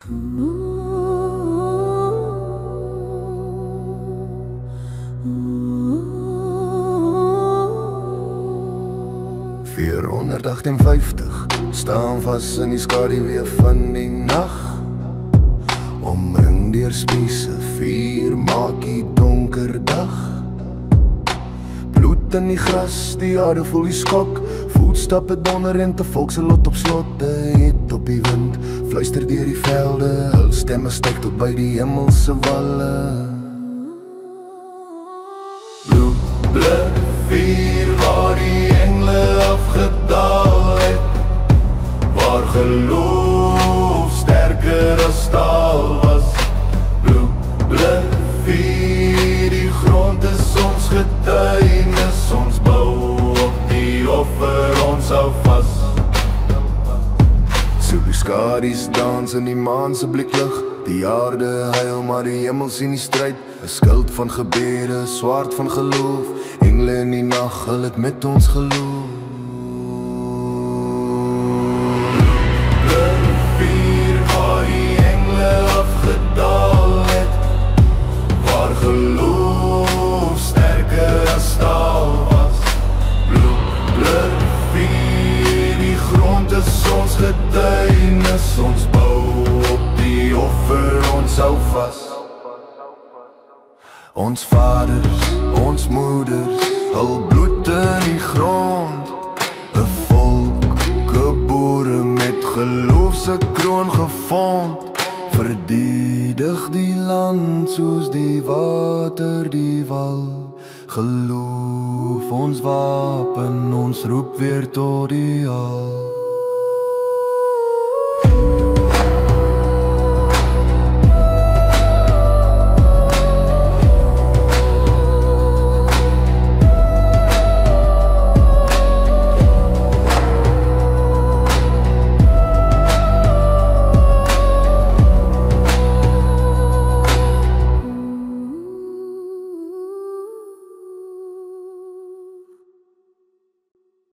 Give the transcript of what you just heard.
458 staan vas in die skaduwee van die nag, omring deur spiese, vuur maak die donker dag. Bloed in die gras, die aarde voel die skok, voetstappe donder en te volk se lot op slot. Het op die wind, fluister deur die velde, hul stemme styg tot by die hemelse walle. Bloedblid vuur waar die engle afgedaal het, waar geloof sterker as staal was. Bloedblid vuur, die grond is ons getuienis, ons bou op die offer, ons hou vas. So die skadu's dans in die maan se bliklig, die aarde huil maar die hemel sien die stryd. 'n Skild van gebede, swaard van geloof, engle in die nag, hulle het met ons geloof. Vuur waar die engle afgedaal het, waar geloof sterker as staal was. Bloed vuur, die grond is ons getuienis, ons bou op die offer, ons hou vas. Ons vaders, ons moeders, hul bloed in die grond, 'n volk gebore met geloof se kroon gevorm, verdedig die land soos die water die wal. Geloof ons wapen, ons roep weer tot die al.